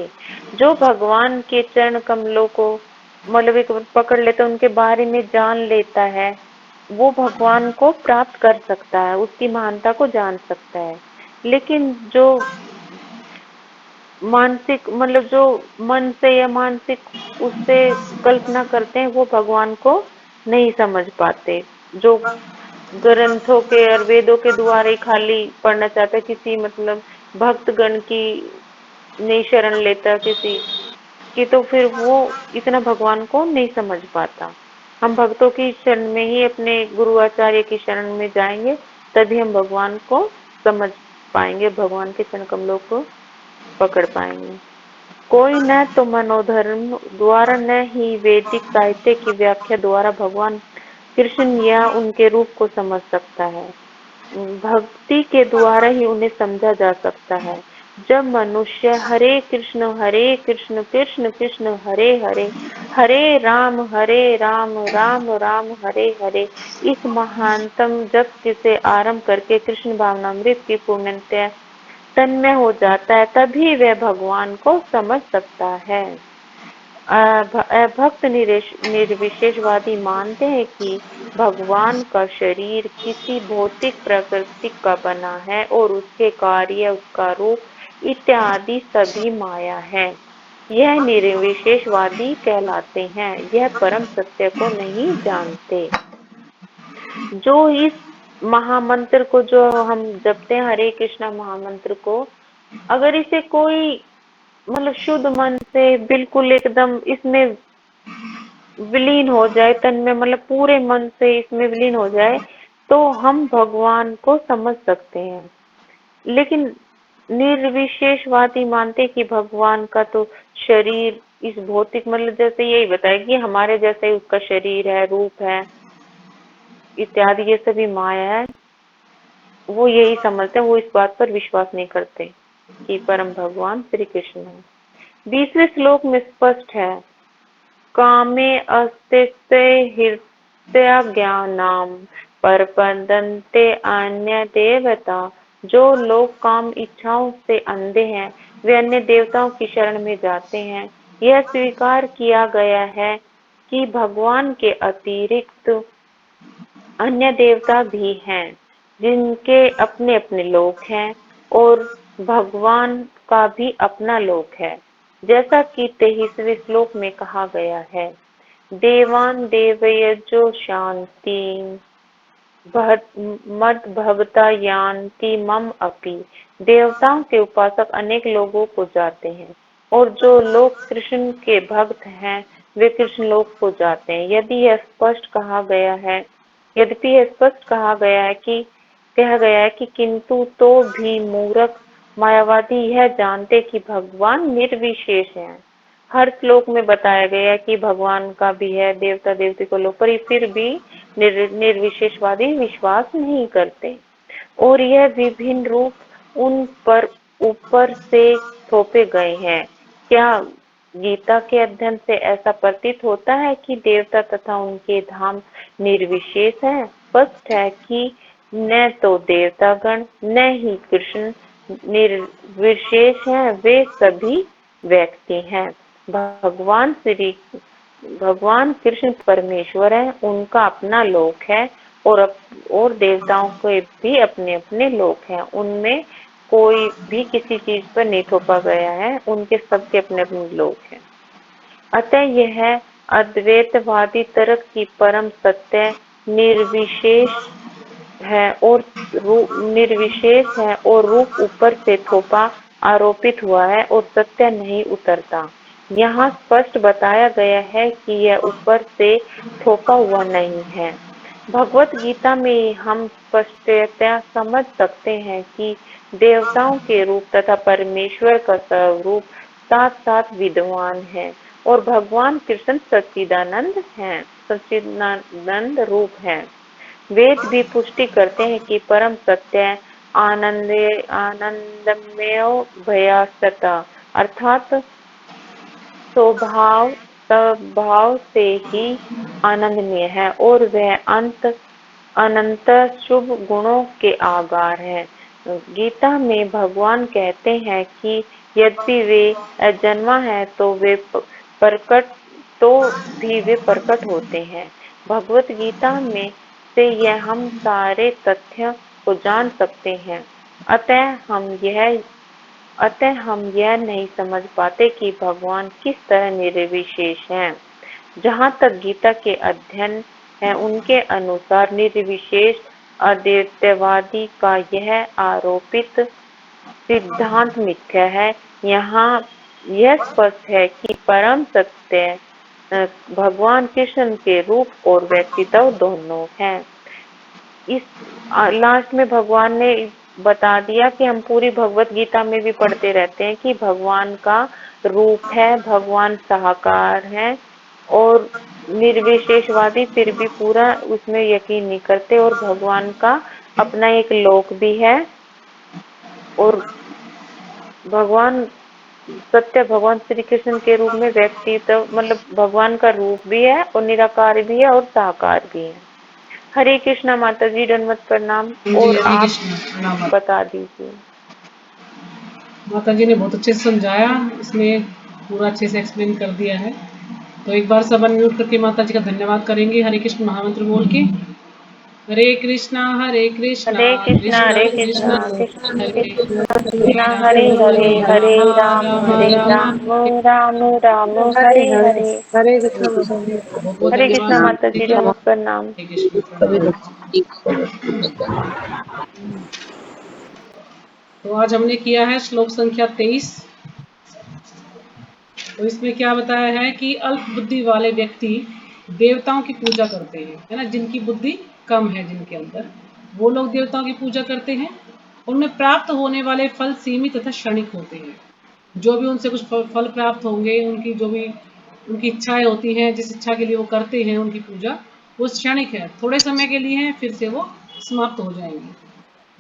Speaker 1: जो भगवान के चरण कमलों को मतलब पकड़ लेता है, उनके बारे में जान लेता है, वो भगवान को प्राप्त कर सकता है, उसकी महानता को जान सकता है। लेकिन जो मानसिक मतलब जो मन से या मानसिक उससे कल्पना करते हैं वो भगवान को नहीं समझ पाते। जो ग्रंथों के और वेदों के द्वारा ही खाली पढ़ना चाहता है, किसी मतलब भक्तगण की नहीं शरण लेता किसी की, तो फिर वो इतना भगवान को नहीं समझ पाता। हम भक्तों की शरण में ही, अपने गुरु आचार्य की शरण में जाएंगे, तभी हम भगवान को समझ पाएंगे, भगवान के चरण कमलों को पकड़ पाएंगे। कोई न तो मनोधर्म द्वारा, न ही वैदिक साहित्य की व्याख्या द्वारा भगवान कृष्ण या उनके रूप को समझ सकता है। भक्ति के द्वारा ही उन्हें समझा जा सकता है। जब मनुष्य हरे कृष्ण कृष्ण कृष्ण हरे हरे, हरे राम राम राम हरे हरे, इस महानतम जप से आरंभ करके कृष्ण भावनामृत की पूर्णतया तन्मय हो जाता है, तभी वह भगवान को समझ सकता है। भक्त निर्विशेषवादी मानते हैं कि भगवान का शरीर किसी भौतिक प्रकृति का बना है और उसके कार्य, उसका रूप इत्यादि सभी माया है। यह निर्विशेषवादी कहलाते हैं। यह परम सत्य को नहीं जानते। जो इस महामंत्र को, जो हम जपते हैं हरे कृष्णा महामंत्र को, अगर इसे कोई मतलब शुद्ध मन से बिल्कुल एकदम इसमें विलीन हो जाए, तन में मतलब पूरे मन से इसमें विलीन हो जाए, तो हम भगवान को समझ सकते हैं। लेकिन निर्विशेषवादी मानते कि भगवान का तो शरीर इस भौतिक, मतलब जैसे यही बताया कि हमारे जैसे ही उसका शरीर है, रूप है इत्यादि, ये सभी माया है। वो यही समझते हैं, वो इस बात पर विश्वास नहीं करते कि परम भगवान श्री कृष्ण है। 20वें श्लोक में स्पष्ट है, कामे अस्तित्व हृदय ज्ञानाम परपदन्ते अन्य देवता। जो लोग काम इच्छाओं से अंधे हैं, वे अन्य देवताओं की शरण में जाते हैं। यह स्वीकार किया गया है कि भगवान के अतिरिक्त अन्य देवता भी हैं, जिनके अपने अपने लोक हैं, और भगवान का भी अपना लोक है। जैसा कि 23वें श्लोक में कहा गया है, देवान देवयजो शांति मद भवता यान्ति मम अपि। देवताओं के उपासक अनेक लोगों को जाते हैं, और जो लोग कृष्ण के भक्त हैं, वे कृष्ण लोक को जाते हैं। यदि यह स्पष्ट कहा गया है, यद्यपि यह स्पष्ट कहा गया है कि किंतु तो भी मूर्ख मायावादी यह जानते कि भगवान निर्विशेष हैं। हर श्लोक में बताया गया है कि भगवान का भी है, देवता देवती को लोग, पर फिर भी निर्विशेषवादी विश्वास नहीं करते, और यह विभिन्न रूप उन पर ऊपर से थोपे गए हैं। क्या गीता के अध्ययन से ऐसा प्रतीत होता है कि देवता तथा उनके धाम निर्विशेष हैं? स्पष्ट है कि न तो देवतागण न ही कृष्ण निर्विशेष हैं, वे सभी व्यक्ति हैं। भगवान कृष्ण परमेश्वर है, उनका अपना लोक है, और देवताओं के भी अपने अपने लोक हैं। उनमें कोई भी किसी चीज पर नहीं थोपा गया है, उनके सबके अपने अपने लोक हैं। अतः यह अद्वैतवादी तर्क की परम सत्य निर्विशेष है और रूप ऊपर से थोपा आरोपित हुआ है और सत्य नहीं उतरता। यहाँ स्पष्ट बताया गया है कि यह ऊपर से थोपा हुआ नहीं है। भगवत गीता में हम स्पष्टतया समझ सकते हैं कि देवताओं के रूप तथा परमेश्वर का स्वरूप साथ साथ विद्वान है, और भगवान कृष्ण सच्चिदानंद रूप है। वेद भी पुष्टि करते हैं कि परम सत्य आनंदमय भयासता, अर्थात स्वभाव से ही आनंदमय है, और वह अनंत शुभ गुणों के आगार है। गीता में भगवान कहते हैं कि यद्यपि वे अजन्मा है, तो वे प्रकट होते हैं। भगवत गीता में से यह हम सारे तथ्य को जान सकते हैं। अतः हम यह नहीं समझ पाते कि भगवान किस तरह निर्विशेष हैं। जहाँ तक गीता के अध्ययन है, उनके अनुसार निर्विशेष अद्वैतवादी का यह आरोपित सिद्धांत मिथ्या है। यहाँ यह स्पष्ट है कि परम सत्य भगवान कृष्ण के रूप और व्यक्तित्व दोनों हैं। इस लास्ट में भगवान ने बता दिया कि हम पूरी भगवत गीता में भी पढ़ते रहते हैं कि भगवान का रूप है, भगवान साकार है, और निर्विशेषवादी फिर भी पूरा उसमें यकीन नहीं करते, और भगवान का अपना एक लोक भी है, और भगवान सत्य भगवान श्री कृष्ण के रूप में व्यक्तित्व मतलब भगवान का रूप भी है और निराकार भी है और साकार भी है। हरे कृष्णा माता जी, दंडवत प्रणाम। और
Speaker 7: हरे
Speaker 1: आप
Speaker 7: कृष्ण, प्रणाम।
Speaker 1: बता दीजिए।
Speaker 7: माता जी ने बहुत अच्छे से समझाया, इसमें पूरा अच्छे से एक्सप्लेन कर दिया है। तो एक बार सब अनम्यूट करके माता जी का धन्यवाद करेंगे हरे कृष्ण महामंत्र बोल के। हरे कृष्णा कृष्ण
Speaker 1: हरे कृष्णा
Speaker 7: कृष्ण
Speaker 1: कृष्ण
Speaker 7: हरे
Speaker 1: कृष्ण
Speaker 7: हरे
Speaker 1: कृष्ण हरे हरे, हरे राम
Speaker 7: राम
Speaker 1: राम राम हरे हरे।
Speaker 6: हरे कृष्णा माता जी।
Speaker 7: बहुत बहुत
Speaker 1: हरे कृष्णा
Speaker 7: धन्यवाद
Speaker 1: माता जी, दंडवत प्रणाम।
Speaker 7: हरे कृष्ण,
Speaker 3: सभी
Speaker 7: प्रणाम।
Speaker 3: भक्तों की
Speaker 7: तो आज हमने किया है श्लोक संख्या 23। तो इसमें क्या बताया है कि अल्प बुद्धि वाले व्यक्ति देवताओं की पूजा करते हैं, है ना। जिनकी बुद्धि कम है, जिनके अंदर, वो लोग देवताओं की पूजा करते हैं। उनमें प्राप्त होने वाले फल सीमित तथा क्षणिक होते हैं। जो भी उनसे कुछ फल प्राप्त होंगे, उनकी जो भी उनकी इच्छाएं होती हैं, जिस इच्छा के लिए वो करते हैं उनकी पूजा, वो क्षणिक है, थोड़े समय के लिए है, फिर से वो समाप्त हो जाएंगी।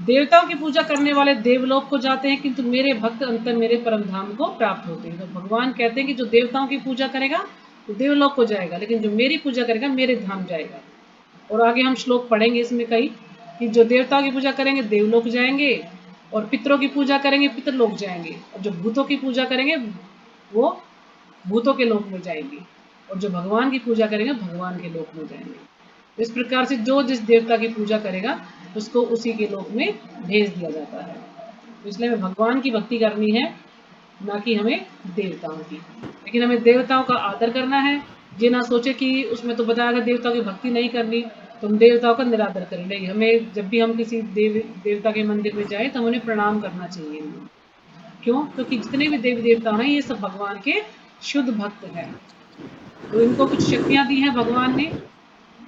Speaker 7: देवताओं की पूजा करने वाले देवलोक को जाते हैं, किंतु मेरे भक्त अंतर मेरे परम धाम को प्राप्त होते हैं। तो भगवान कहते हैं कि जो देवताओं की पूजा करेगा वो देवलोक को जाएगा, लेकिन जो मेरी पूजा करेगा मेरे धाम जाएगा। और आगे हम श्लोक पढ़ेंगे इसमें कई कि जो देवताओं की पूजा करेंगे देवलोक जाएंगे, और पितरों की पूजा करेंगे पितरलोक जाएंगे, और जो भूतों की पूजा करेंगे वो भूतों के लोक में जाएंगे, और जो भगवान की पूजा करेंगे भगवान के लोक में जाएंगे। इस प्रकार से जो जिस देवता की पूजा करेगा उसको उसी के लोक में भेज दिया जाता है। तो इसलिए हमें भगवान की भक्ति करनी है, ना कि हमें देवताओं की। लेकिन हमें देवताओं का आदर करना है। ये ना सोचे कि उसमें तो बताया गया देवताओं की भक्ति नहीं करनी तो हम देवताओं का निरादर करें। नहीं, हमें जब भी हम किसी देवता के मंदिर में जाए तो हमें उन्हें प्रणाम करना चाहिए। क्यों? क्योंकि जितने भी देवी देवता हैं ये सब भगवान के शुद्ध भक्त हैं। तो इनको कुछ शक्तियां दी हैं भगवान ने,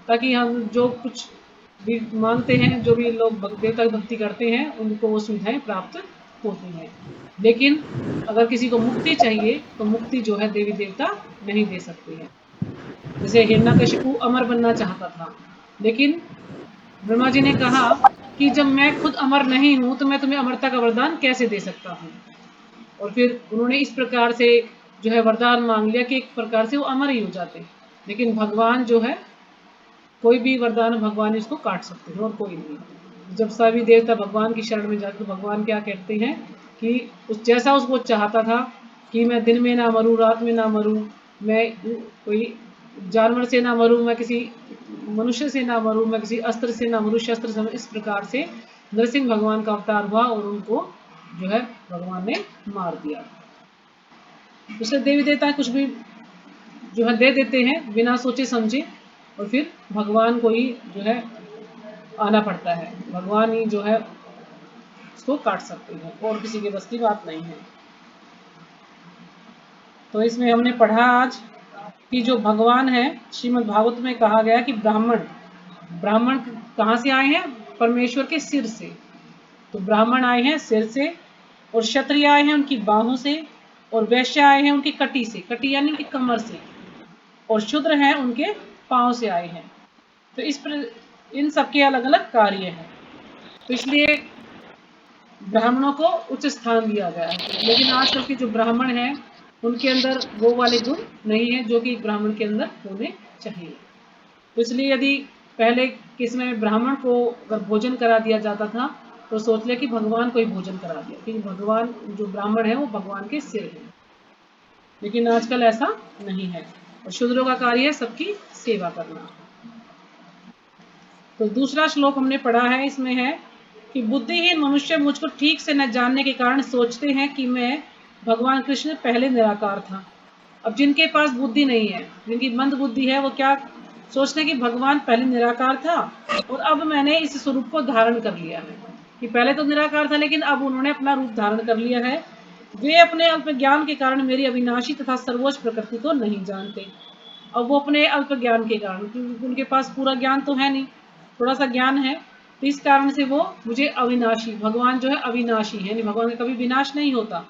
Speaker 7: ताकि हम जो कुछ भी मांगते हैं, जो भी लोग देवता की भक्ति करते हैं, उनको वो सुविधाएं प्राप्त होती हैं। लेकिन अगर किसी को मुक्ति चाहिए तो मुक्ति जो है देवी देवता नहीं दे सकते हैं। जैसे हिरण्यकशिपु अमर बनना चाहता था, लेकिन ब्रह्मा जी ने कहा कि जब मैं खुद अमर नहीं हूं तो मैं तुम्हें अमरता का वरदान कैसे दे सकता हूं। और फिर उन्होंने इस प्रकार से जो है वरदान मांग लिया कि एक प्रकार से वो अमर ही हो जाते। लेकिन भगवान जो है, कोई भी वरदान भगवान इसको काट सकते हैं और कोई नहीं। जब सभी देवता भगवान की शरण में जाते तो भगवान क्या कहते हैं कि उस जैसा उसको चाहता था कि मैं दिन में ना मरूं, रात में ना मरूं, मैं कोई जानवर से ना मरूं, मैं किसी मनुष्य से ना मरूं, मैं किसी अस्त्र से ना मरूं, शस्त्र से। इस प्रकार से नरसिंह भगवान का अवतार हुआ और उनको जो है भगवान ने मार दिया। उससे देवी देवता कुछ भी जो है दे देते हैं बिना सोचे समझे, और फिर भगवान को ही जो है आना पड़ता है। भगवान ही जो है उसको काट सकते हैं और किसी के बस की बात नहीं है। तो इसमें हमने पढ़ा आज कि जो भगवान है, श्रीमद् भागवत में कहा गया कि ब्राह्मण ब्राह्मण कहाँ से आए हैं? परमेश्वर के सिर से। तो ब्राह्मण आए हैं सिर से, और क्षत्रिय आए हैं उनकी बाहों से, और वैश्य आए हैं उनकी कटी से, कटी यानी उनकी कमर से, और शूद्र हैं उनके पांव से आए हैं। तो इन सबके अलग अलग कार्य हैं, तो इसलिए ब्राह्मणों को उच्च स्थान दिया गया है। लेकिन आजकल के जो ब्राह्मण हैं उनके अंदर वो वाले गुण नहीं है जो कि ब्राह्मण के अंदर होने चाहिए। तो इसलिए यदि पहले के समय में ब्राह्मण को अगर भोजन करा दिया जाता था तो सोच लिया कि भगवान को ही भोजन करा दिया, क्योंकि भगवान जो ब्राह्मण है वो भगवान के सिर है। लेकिन आजकल ऐसा नहीं है, और शूद्रों का कार्य है सबकी सेवा करना। तो दूसरा श्लोक हमने पढ़ा है, इसमें है कि बुद्धिहीन मनुष्य मुझको ठीक से न जानने के कारण सोचते हैं कि मैं भगवान कृष्ण पहले निराकार था। अब जिनके पास बुद्धि नहीं है, जिनकी मंद बुद्धि है, वो क्या सोचते हैं कि भगवान पहले निराकार था और अब मैंने इस स्वरूप को धारण कर लिया है, कि पहले तो निराकार था लेकिन अब उन्होंने अपना रूप धारण कर लिया है। वे अपने अल्प ज्ञान के कारण मेरी अविनाशी तथा सर्वोच्च प्रकृति को नहीं जानते। अब वो अपने अल्प ज्ञान के कारण, क्योंकि उनके पास पूरा ज्ञान तो है नहीं, थोड़ा सा ज्ञान है, तो इस कारण से वो मुझे अविनाशी, भगवान जो है अविनाशी है, भगवान का कभी विनाश नहीं होता,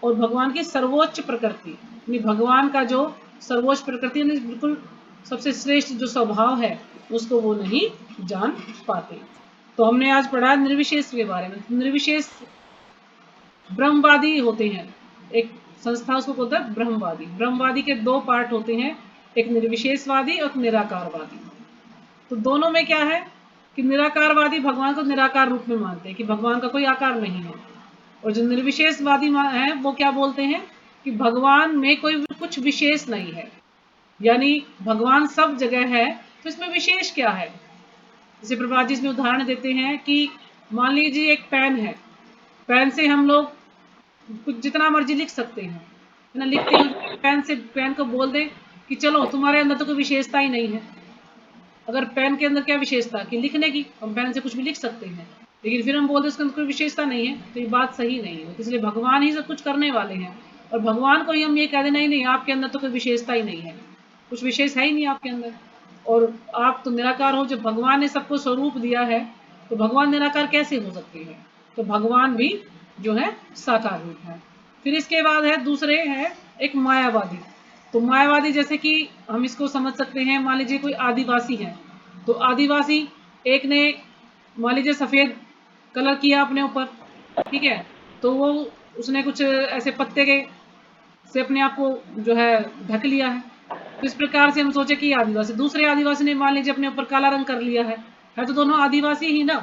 Speaker 7: और भगवान की सर्वोच्च प्रकृति, भगवान का जो सर्वोच्च प्रकृति बिल्कुल सबसे श्रेष्ठ जो स्वभाव है उसको वो नहीं जान पाते। तो हमने आज पढ़ा निर्विशेष के बारे में। निर्विशेष ब्रह्मवादी होते हैं, एक संस्था उसको बोलता है ब्रह्मवादी। ब्रह्मवादी के दो पार्ट होते हैं, एक निर्विशेषवादी और निराकारवादी। तो दोनों में क्या है कि निराकारवादी भगवान को निराकार रूप में मानते हैं कि भगवान का कोई आकार नहीं है, और जो निर्विशेषवादी है वो क्या बोलते हैं कि भगवान में कोई कुछ विशेष नहीं है, यानी भगवान सब जगह है तो इसमें विशेष क्या है। जैसे प्रभुपाद जी इसमें उदाहरण देते हैं कि मान लीजिए एक पेन है, पेन से हम लोग कुछ जितना मर्जी लिख सकते हैं, है ना, लिखते हैं, पेन से पेन को बोल दें कि चलो तुम्हारे अंदर तो कोई विशेषता ही नहीं है। अगर पेन के अंदर क्या विशेषता कि लिखने की, हम पेन से कुछ भी लिख सकते हैं, लेकिन फिर हम बोलते हैं उसके अंदर कोई विशेषता नहीं है, तो ये बात सही नहीं है। इसलिए भगवान ही सब कुछ करने वाले हैं, और भगवान को ही हम ये कह दें नहीं आपके अंदर तो कोई विशेषता ही नहीं है, कुछ विशेष है ही नहीं आपके अंदर, और आप तो निराकार हो। जब भगवान ने सबको स्वरूप दिया है तो भगवान निराकार कैसे हो सकते हैं, तो भगवान भी जो है साकार रूप है। फिर इसके बाद है दूसरे है एक मायावादी। तो मायावादी जैसे कि हम इसको समझ सकते हैं, मान लीजिए कोई आदिवासी है, तो आदिवासी एक ने मान लीजिए सफ़ेद कलर किया अपने ऊपर, ठीक है, तो वो उसने कुछ ऐसे पत्ते के से अपने आप को जो है ढक लिया है। तो इस प्रकार से हम सोचे कि आदिवासी, दूसरे आदिवासी ने मान लीजिए अपने ऊपर काला रंग कर लिया है तो दोनों आदिवासी ही ना,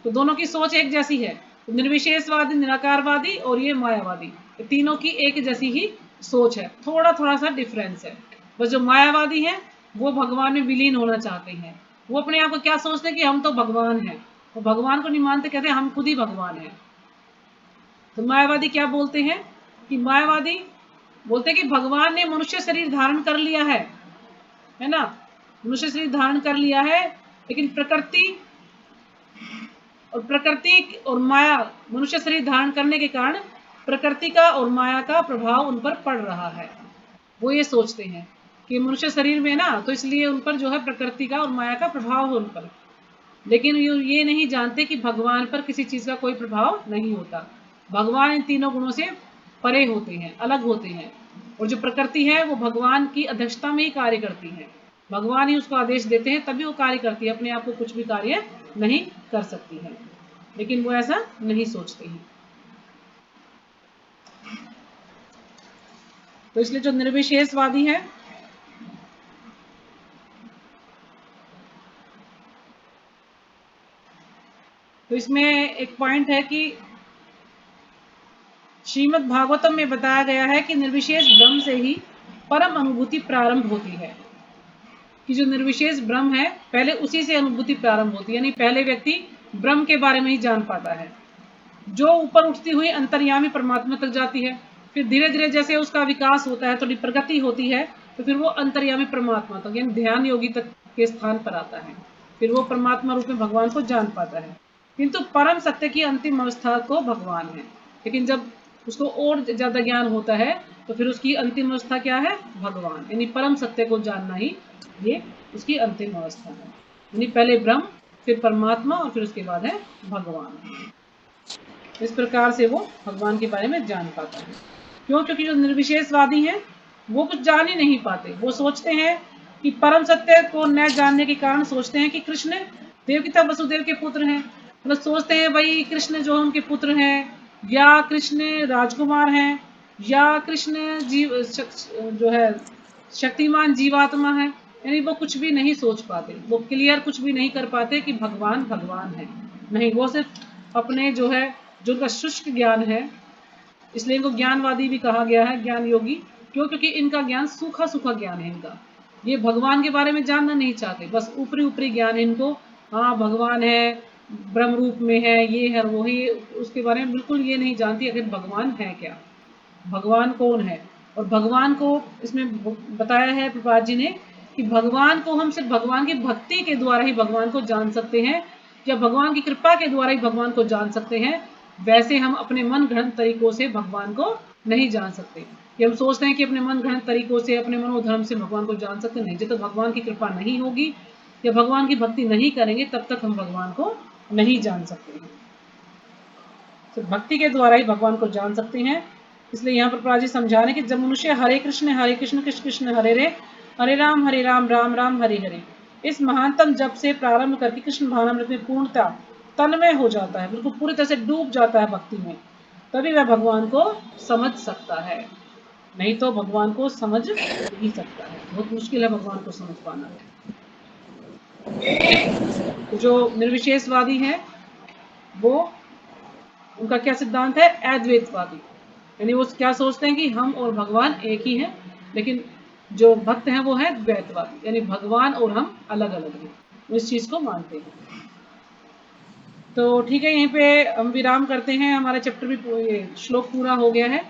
Speaker 7: तो दोनों की सोच एक जैसी है। तो निर्विशेषवादी, निराकारवादी और ये मायावादी, तीनों की एक जैसी ही सोच है, थोड़ा थोड़ा सा डिफरेंस है। बस जो मायावादी है वो भगवान में विलीन होना चाहते हैं, वो अपने आप को क्या सोचते हैं कि हम तो भगवान हैं, वो भगवान को नहीं मानते, कहते हैं हम खुद ही भगवान हैं। तो मायावादी क्या बोलते हैं कि मायावादी बोलते हैं कि भगवान ने मनुष्य शरीर धारण कर लिया है ना, मनुष्य शरीर धारण कर लिया है, लेकिन प्रकृति और माया, मनुष्य शरीर धारण करने के कारण प्रकृति का और माया का प्रभाव उन पर पड़ रहा है। वो ये सोचते हैं कि मनुष्य शरीर में ना, तो इसलिए उन पर जो है प्रकृति का और माया का प्रभाव है उन पर, लेकिन ये नहीं जानते कि भगवान पर किसी चीज का कोई प्रभाव नहीं होता। भगवान इन तीनों गुणों से परे होते हैं, अलग होते हैं, और जो प्रकृति है वो भगवान की अध्यक्षता में ही कार्य करती है, भगवान ही उसको आदेश देते हैं तभी वो कार्य करती है, अपने आप को कुछ भी कार्य नहीं कर सकती है, लेकिन वो ऐसा नहीं सोचते हैं। तो इसलिए जो निर्विशेषवादी है तो इसमें एक पॉइंट है कि श्रीमद् भागवतम में बताया गया है कि निर्विशेष ब्रह्म से ही परम अनुभूति प्रारंभ होती है, कि जो निर्विशेष ब्रह्म है पहले उसी से अनुभूति प्रारंभ होती है, यानी पहले व्यक्ति ब्रह्म के बारे में ही जान पाता है, जो ऊपर उठती हुई अंतर्यामी परमात्मा तक जाती है। फिर धीरे धीरे जैसे उसका विकास होता है, थोड़ी प्रगति होती है, तो फिर वो अंतर्यामी परमात्मा तक यानी ध्यान योगी तक के स्थान पर आता है, फिर वो परमात्मा रूप में भगवान को जान पाता है। किंतु परम सत्य की अंतिम अवस्था को भगवान है, लेकिन जब उसको और ज्यादा ज्ञान होता है तो फिर उसकी अंतिम अवस्था क्या है, भगवान, यानी परम सत्य को जानना ही ये उसकी अंतिम अवस्था है, यानी पहले ब्रह्म, फिर परमात्मा और फिर उसके बाद है भगवान। इस प्रकार से वो भगवान के बारे में जान पाता है। क्यों? क्योंकि जो निर्विशेषवादी हैं वो कुछ जान ही नहीं पाते, वो सोचते हैं कि परम सत्य को न जानने के कारण सोचते हैं कि कृष्ण देवकी वसुदेव के पुत्र हैं, मतलब सोचते हैं भाई कृष्ण जो उनके पुत्र हैं, या कृष्ण राजकुमार हैं, या कृष्ण जीव जो है शक्तिमान जीवात्मा है, यानी वो कुछ भी नहीं सोच पाते, वो क्लियर कुछ भी नहीं कर पाते कि भगवान भगवान है। नहीं, वो सिर्फ अपने जो है जो उनका शुष्क ज्ञान है, इसलिए इनको ज्ञानवादी भी कहा गया है, ज्ञान योगी। क्यों? क्योंकि इनका ज्ञान सूखा सूखा ज्ञान है इनका, ये भगवान के बारे में जानना नहीं चाहते, बस ऊपरी ऊपरी ज्ञान है इनको। हाँ भगवान है, ब्रह्म रूप में है, ये है वो है, उसके बारे में बिल्कुल ये नहीं जानती आखिर भगवान है क्या, भगवान कौन है। और भगवान को इसमें बताया है प्रभुपाद जी ने कि भगवान को हम सिर्फ भगवान की भक्ति के द्वारा ही भगवान को जान सकते हैं, या भगवान की कृपा के द्वारा ही भगवान को जान सकते हैं, वैसे हम अपने मन घड़ंत तरीकों से भगवान को नहीं जान सकते। कि हम सोचते हैं कि अपने मन घड़ंत तरीकों से, अपने मनोधर्म से भगवान को जान सकते नहीं। जब तक भगवान की कृपा नहीं होगी या भगवान की भक्ति नहीं करेंगे, तब तक हम भगवान को नहीं जान सकते हैं। सिर्फ भक्ति के द्वारा ही भगवान को जान सकते हैं। इसलिए यहाँ पर प्रभुपाद जी समझा रहे हैं कि जब मनुष्य हरे कृष्ण कृष्ण कृष्ण हरे राम राम राम हरे हरे इस महानतम जप से प्रारंभ करके कृष्ण भावनामृत में पूर्णता तन्मय हो जाता है, बिल्कुल पूरी तरह से डूब जाता है भक्ति में, तभी वह भगवान को समझ सकता है। नहीं तो भगवान को समझ नहीं सकता है, बहुत मुश्किल है भगवान को समझ पाना। जो निर्विशेषवादी है वो, उनका क्या सिद्धांत है? अद्वैतवादी। यानी वो क्या सोचते हैं कि हम और भगवान एक ही हैं, लेकिन जो भक्त हैं वो है द्वैतवादी, यानी भगवान और हम अलग अलग हैं, वो इस चीज को मानते हैं। तो ठीक है, यहीं पे हम विराम करते हैं। हमारा चैप्टर भी श्लोक पूरा हो गया है।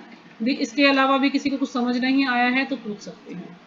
Speaker 7: इसके अलावा भी किसी को कुछ समझ नहीं आया है तो पूछ सकते हैं।